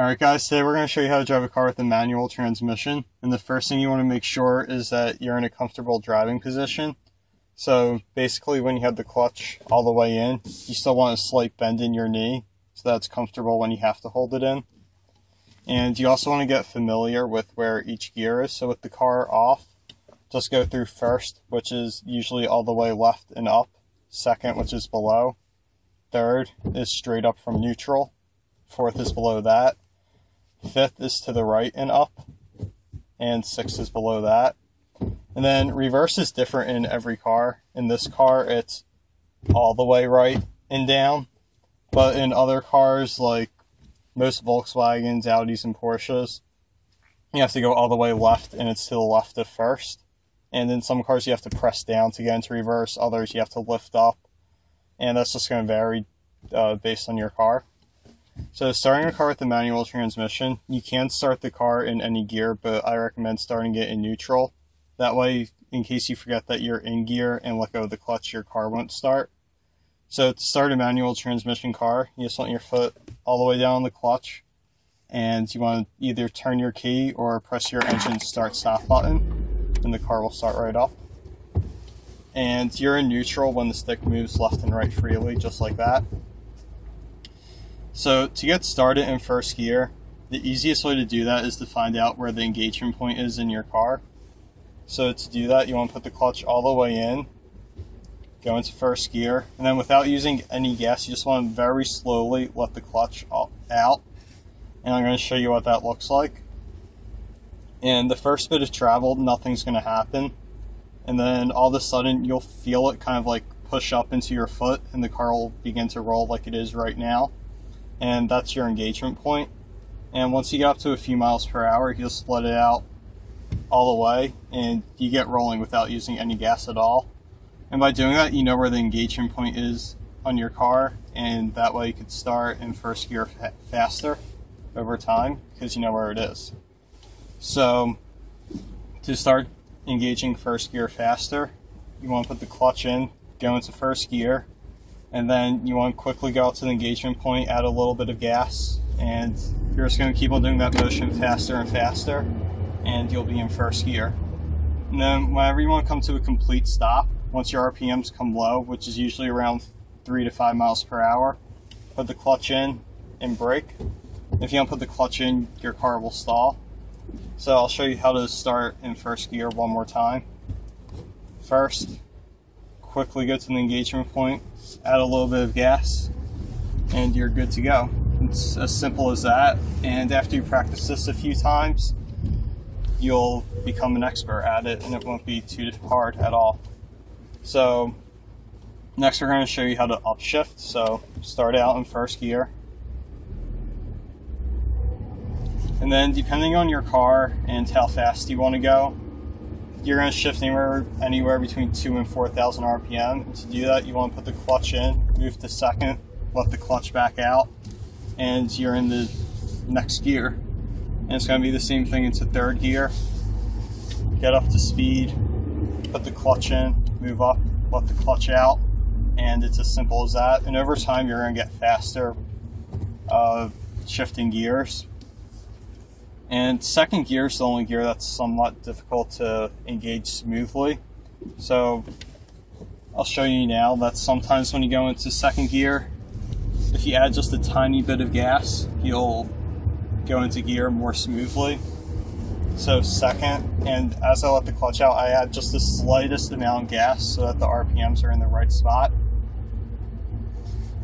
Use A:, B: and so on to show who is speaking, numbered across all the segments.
A: Alright guys, today we're going to show you how to drive a car with a manual transmission. And the first thing you want to make sure is that you're in a comfortable driving position. So basically when you have the clutch all the way in, you still want a slight bend in your knee so that's comfortable when you have to hold it in. And you also want to get familiar with where each gear is. So with the car off, just go through first, which is usually all the way left and up. Second, which is below. Third is straight up from neutral. Fourth is below that. Fifth is to the right and up. And sixth is below that. And then reverse is different in every car. In this car, it's all the way right and down. But in other cars, like most Volkswagens, Audis, and Porsches, you have to go all the way left, and it's to the left of first. And in some cars, you have to press down to get into reverse. Others, you have to lift up. And that's just going to vary based on your car. So starting a car with a manual transmission, you can start the car in any gear, but I recommend starting it in neutral. That way, in case you forget that you're in gear and let go of the clutch, your car won't start. So to start a manual transmission car, you just want your foot all the way down on the clutch, and you want to either turn your key or press your engine start-stop button, and the car will start right up. And you're in neutral when the stick moves left and right freely, just like that. So to get started in first gear, the easiest way to do that is to find out where the engagement point is in your car. So to do that, you want to put the clutch all the way in, go into first gear, and then without using any gas, you just want to very slowly let the clutch out. And I'm going to show you what that looks like. And the first bit of travel, nothing's going to happen. And then all of a sudden, you'll feel it kind of like push up into your foot, and the car will begin to roll like it is right now. And that's your engagement point. And once you get up to a few miles per hour, you just let it out all the way, and you get rolling without using any gas at all. And by doing that, you know where the engagement point is on your car, and that way you could start in first gear faster over time because you know where it is. So to start engaging first gear faster, you want to put the clutch in, go into first gear, and then you want to quickly go out to the engagement point, add a little bit of gas, and you're just going to keep on doing that motion faster and faster, and you'll be in first gear. And then whenever you want to come to a complete stop, once your RPMs come low, which is usually around 3 to 5 miles per hour, put the clutch in and brake. If you don't put the clutch in, your car will stall. So I'll show you how to start in first gear one more time. First, quickly go to the engagement point, add a little bit of gas, and you're good to go. It's as simple as that, and after you practice this a few times, you'll become an expert at it, and it won't be too hard at all. So next we're going to show you how to upshift. So start out in first gear, and then depending on your car and how fast you want to go, you're going to shift anywhere between 2,000 and 4,000 RPM. And to do that, you want to put the clutch in, move to second, let the clutch back out, and you're in the next gear. And it's going to be the same thing into third gear. Get up to speed, put the clutch in, move up, let the clutch out, and it's as simple as that. And over time, you're going to get faster shifting gears. And second gear is the only gear that's somewhat difficult to engage smoothly. So I'll show you now that sometimes when you go into second gear, if you add just a tiny bit of gas, you'll go into gear more smoothly. So second, and as I let the clutch out, I add just the slightest amount of gas so that the RPMs are in the right spot.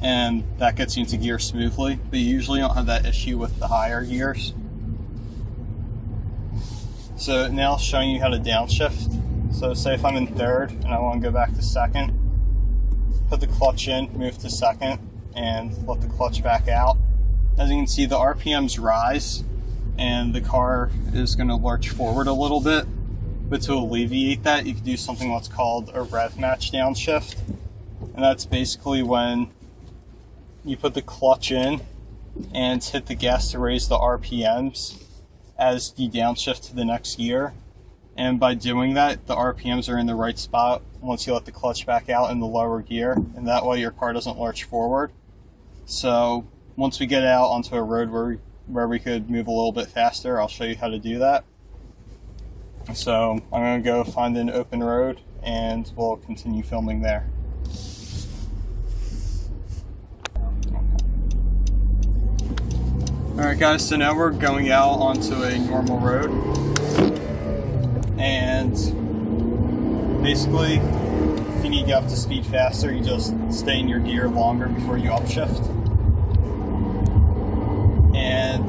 A: And that gets you into gear smoothly, but you usually don't have that issue with the higher gears. So now showing you how to downshift. So say if I'm in third and I want to go back to second, put the clutch in, move to second, and let the clutch back out. As you can see, the RPMs rise and the car is going to lurch forward a little bit. But to alleviate that, you can do something what's called a Rev-match downshift. And that's basically when you put the clutch in and hit the gas to raise the RPMs as you downshift to the next gear. And by doing that, the RPMs are in the right spot once you let the clutch back out in the lower gear, and that way your car doesn't lurch forward. So once we get out onto a road where where we could move a little bit faster, I'll show you how to do that. So I'm going to go find an open road and we'll continue filming there. Alright guys, so now we're going out onto a normal road, and basically if you need to get up to speed faster, you just stay in your gear longer before you upshift. And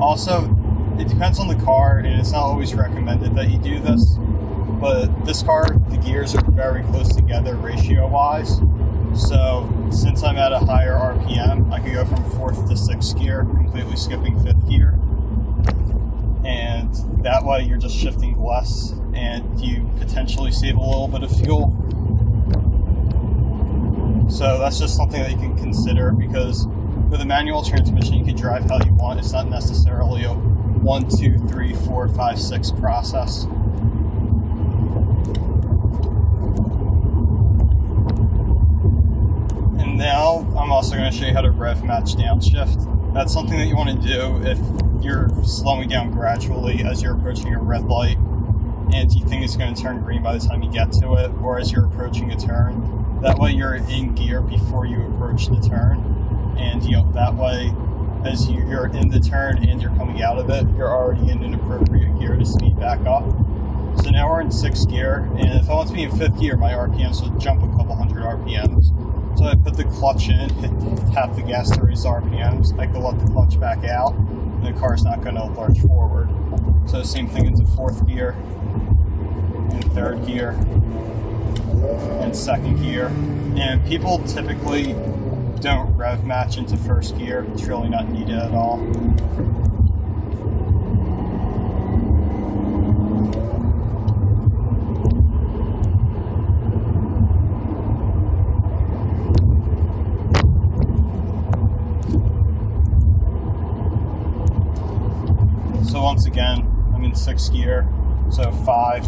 A: also, it depends on the car, and it's not always recommended that you do this, but this car, the gears are very close together ratio-wise. So since I'm at a higher RPM, I could go from 4th to 6th gear, completely skipping 5th gear. And that way you're just shifting less, and you potentially save a little bit of fuel. So that's just something that you can consider, because with a manual transmission, you can drive how you want. It's not necessarily a 1, 2, 3, 4, 5, 6 process. And now I'm also going to show you how to rev match downshift. That's something that you want to do if you're slowing down gradually as you're approaching a red light and you think it's going to turn green by the time you get to it, or as you're approaching a turn. That way you're in gear before you approach the turn, and that way as you're in the turn and you're coming out of it, you're already in an appropriate gear to speed back up. So now we're in 6th gear, and if I want to be in 5th gear, my RPMs would jump a couple hundred RPMs. So I put the clutch in, hit half the gas to raise RPMs, I can let the clutch back out, and the car's not going to lurch forward. So same thing into 4th gear, and 3rd gear, and 2nd gear. And people typically don't rev match into 1st gear. It's really not needed at all. So once again, I'm in 6th gear, so 5.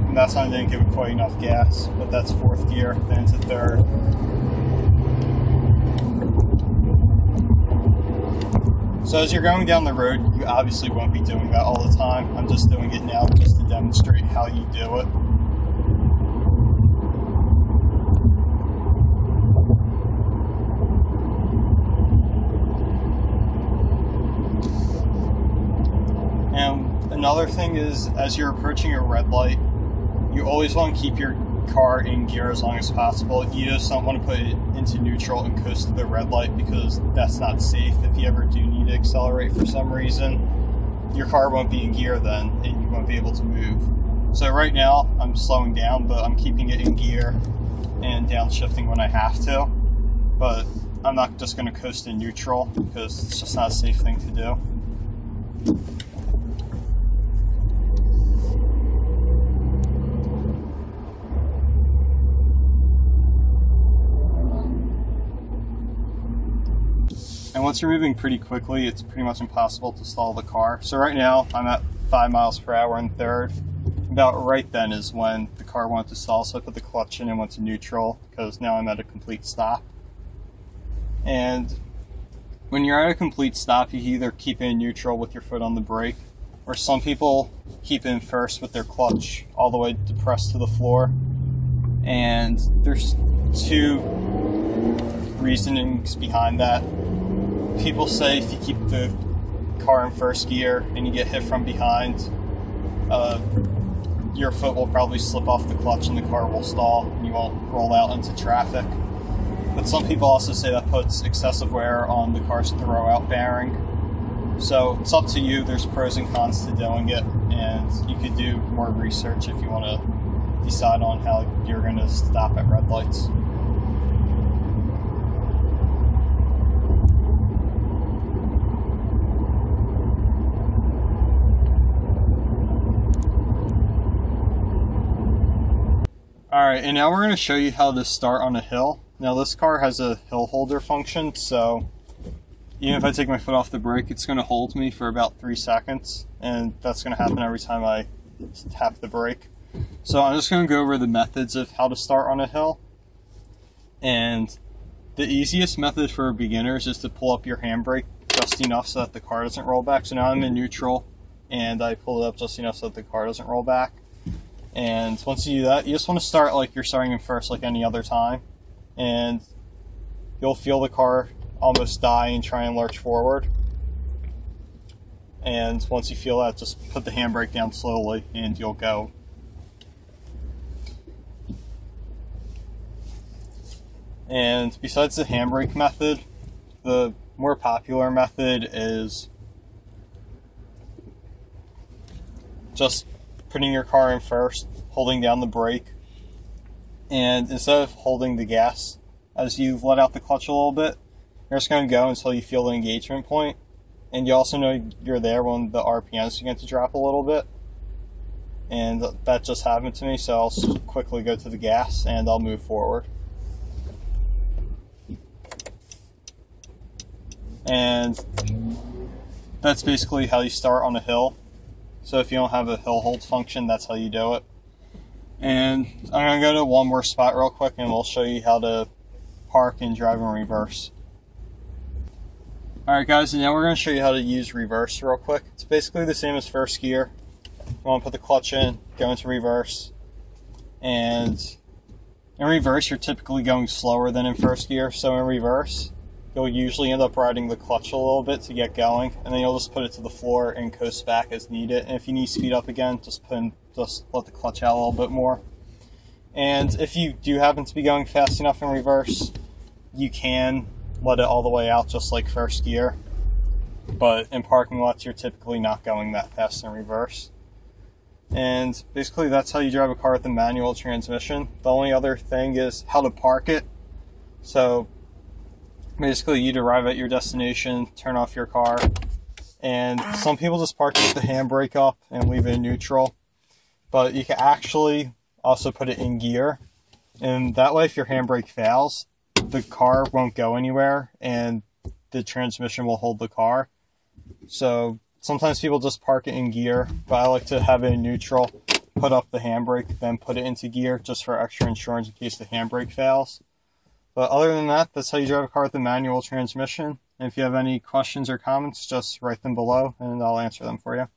A: And that's when I didn't give it quite enough gas, but that's 4th gear, then into 3rd. So as you're going down the road, you obviously won't be doing that all the time. I'm just doing it now just to demonstrate how you do it. And another thing is, as you're approaching a red light, you always want to keep your car in gear as long as possible. You just don't want to put it into neutral and coast to the red light, because that's not safe. If you ever do need to accelerate for some reason, your car won't be in gear then, and you won't be able to move. So right now, I'm slowing down, but I'm keeping it in gear and downshifting when I have to. But I'm not just going to coast in neutral, because it's just not a safe thing to do. And once you're moving pretty quickly, it's pretty much impossible to stall the car. So right now, I'm at 5 miles per hour in 3rd. About right then is when the car wanted to stall, so I put the clutch in and went to neutral, because now I'm at a complete stop. And when you're at a complete stop, you either keep it in neutral with your foot on the brake, or some people keep it in first with their clutch all the way depressed to the floor. And there's 2 reasonings behind that. People say if you keep the car in 1st gear and you get hit from behind, your foot will probably slip off the clutch and the car will stall and you won't roll out into traffic. But some people also say that puts excessive wear on the car's throw-out bearing. So it's up to you. There's pros and cons to doing it, and you could do more research if you want to decide on how you're going to stop at red lights. Alright, and now we're going to show you how to start on a hill. Now this car has a hill holder function, so even if I take my foot off the brake, it's going to hold me for about 3 seconds, and that's going to happen every time I tap the brake. So I'm just going to go over the methods of how to start on a hill. And The easiest method for beginners is to pull up your handbrake just enough so that the car doesn't roll back. So now I'm in neutral and I pull it up just enough so that the car doesn't roll back. And once you do that, you just want to start like you're starting in first like any other time. And you'll feel the car almost die and try and lurch forward. And once you feel that, just put the handbrake down slowly and you'll go. And besides the handbrake method, the more popular method is just putting your car in first, holding down the brake, and instead of holding the gas as you let out the clutch a little bit, you're just going to go until you feel the engagement point. And you also know you're there when the RPMs begin to drop a little bit. And that just happened to me, so I'll quickly go to the gas and I'll move forward. And that's basically how you start on a hill. So if you don't have a hill hold function, that's how you do it. And I'm going to go to one more spot real quick and we'll show you how to park and drive in reverse. Alright guys, and now we're going to show you how to use reverse real quick. It's basically the same as first gear. You want to put the clutch in, go into reverse, and in reverse you're typically going slower than in first gear. So in reverse, you'll usually end up riding the clutch a little bit to get going, and then you'll just put it to the floor and coast back as needed. And if you need to speed up again, just let the clutch out a little bit more. And if you do happen to be going fast enough in reverse, you can let it all the way out just like first gear. But in parking lots, you're typically not going that fast in reverse. And basically that's how you drive a car with a manual transmission. The only other thing is how to park it. So basically you'd arrive at your destination, turn off your car, and some people just park with the handbrake up and leave it in neutral. But you can actually also put it in gear, and that way if your handbrake fails, the car won't go anywhere and the transmission will hold the car. So sometimes people just park it in gear, but I like to have it in neutral, put up the handbrake, then put it into gear just for extra insurance in case the handbrake fails. But other than that, that's how you drive a car with a manual transmission. And if you have any questions or comments, just write them below and I'll answer them for you.